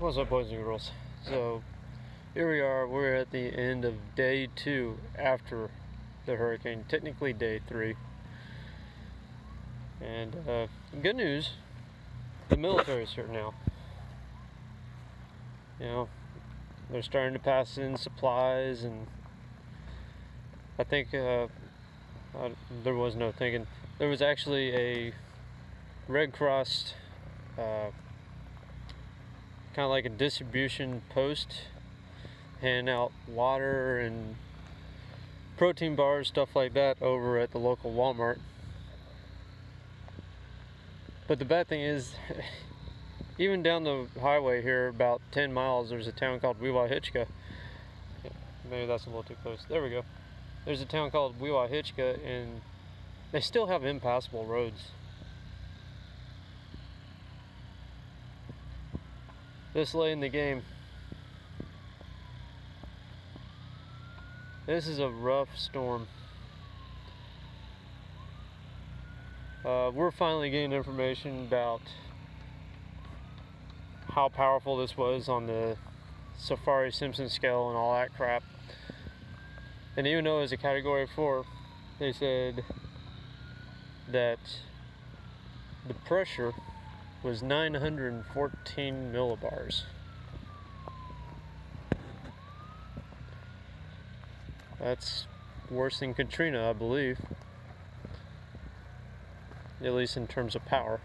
What's up, boys and girls? So here we are. We're at the end of day 2 after the hurricane, technically day 3. And good news, the military's here now. You know, they're starting to pass in supplies, and I think there was no thinking. There was actually a Red Cross kind of like a distribution post, handing out water and protein bars, stuff like that, over at the local Walmart. But the bad thing is, even down the highway here, about 10 miles, there's a town called Weewahichka. Maybe that's a little too close. There we go. There's a town called Weewahichka, and they still have impassable roads. This late in the game. This is a rough storm. We're finally getting information about how powerful this was on the Saffir-Simpson scale and all that crap. And even though it was a category 4, they said that the pressure was 914 millibars. That's worse than Katrina, I believe. At least in terms of power.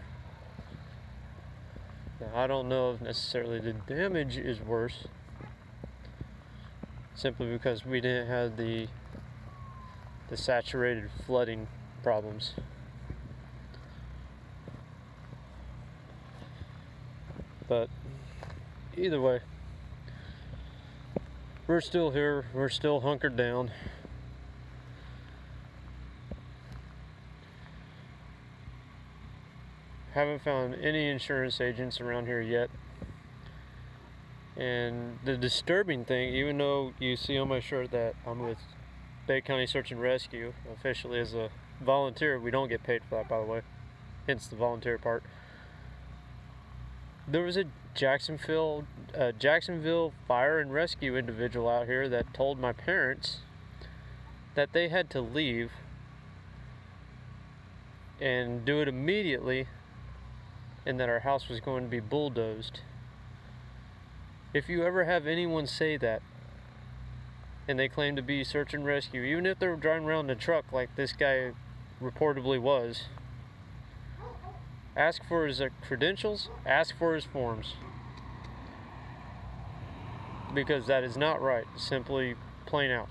Now, I don't know if necessarily the damage is worse, simply because we didn't have the saturated flooding problems. But either way, we're still here, we're still hunkered down. Haven't found any insurance agents around here yet. And the disturbing thing, even though you see on my shirt that I'm with Bay County Search and Rescue, officially as a volunteer, we don't get paid for that, by the way, hence the volunteer part. There was a Jacksonville fire and rescue individual out here that told my parents that they had to leave and do it immediately, and that our house was going to be bulldozed. If you ever have anyone say that, and they claim to be search and rescue, even if they're driving around in a truck like this guy reportedly was, ask for his credentials, ask for his forms. Because that is not right, simply plain out.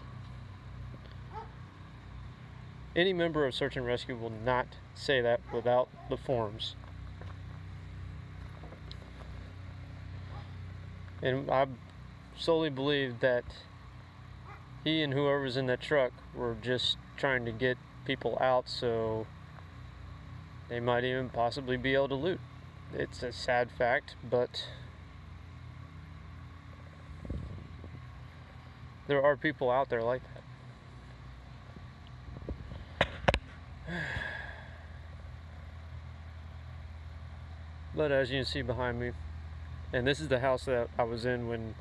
Any member of Search and Rescue will not say that without the forms. And I solely believe that he and whoever's in that truck were just trying to get people out so they might even possibly be able to loot. It's a sad fact, but there are people out there like that. But as you can see behind me, and this is the house that I was in when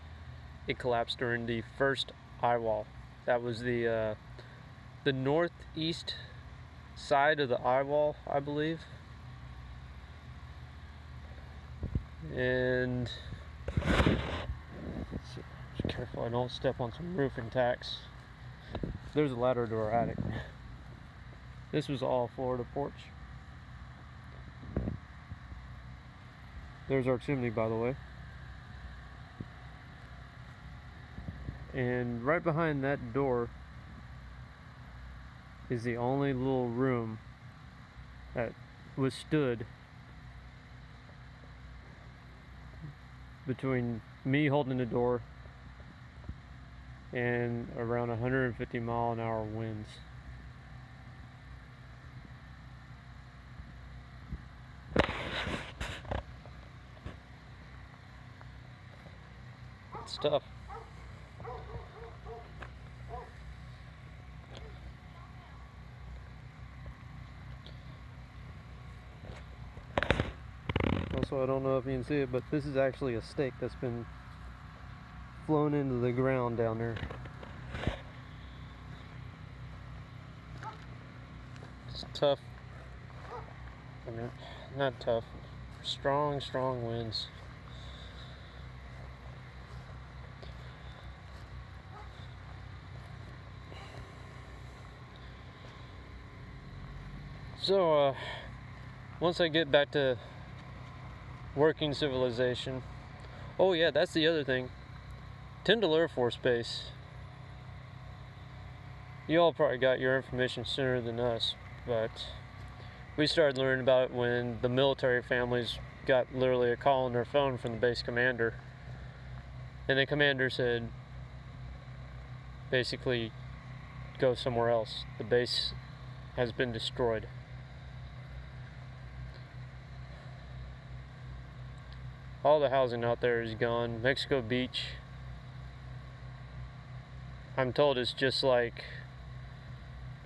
it collapsed during the first eye wall. That was the northeast side of the eye wall, I believe. And be careful I don't step on some roofing tacks. There's a ladder to our attic. This was all Florida porch. There's our chimney, by the way. And right behind that door is the only little room that withstood between me holding the door and around 150-mile-an-hour winds. It's tough. so I don't know if you can see it, but this is actually a stake that's been flown into the ground down there. It's tough. I mean, not tough. Strong winds. So, once I get back to working civilization. Oh yeah, that's the other thing. Tyndall Air Force Base. You all probably got your information sooner than us, but we started learning about it when the military families got literally a call on their phone from the base commander. And the commander said, basically, go somewhere else. The base has been destroyed. All the housing out there is gone. Mexico Beach, I'm told it's just like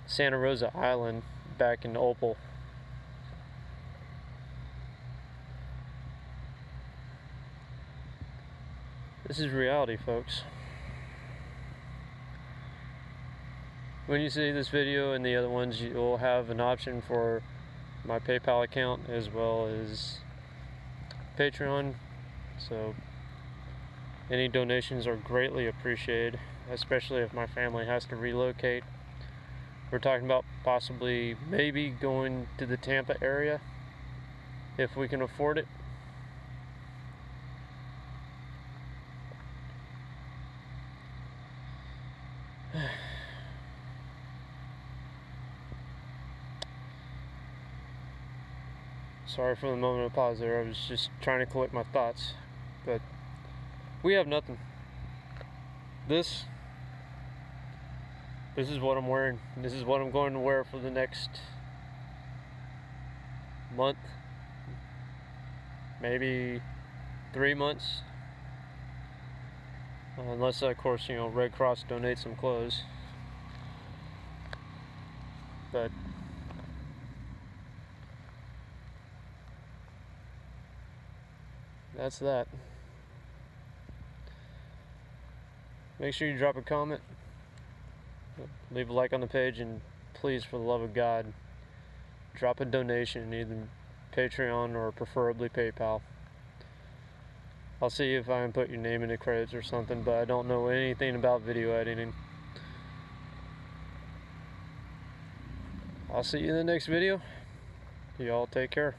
Santa Rosa Island back in Opal. This is reality, folks. When you see this video and the other ones, you will have an option for my PayPal account as well as Patreon. So any donations are greatly appreciated, especially if my family has to relocate. We're talking about possibly maybe going to the Tampa area if we can afford it. Sorry for the moment of pause there. I was just trying to collect my thoughts. But we have nothing. This is what I'm wearing. This is what I'm going to wear for the next month, maybe 3 months, unless of course, you know, Red Cross donates some clothes. But that's that. Make sure you drop a comment, leave a like on the page, and please, for the love of God, drop a donation, either Patreon or preferably PayPal. I'll see if I can put your name in the credits or something, but I don't know anything about video editing. I'll see you in the next video. Y'all take care.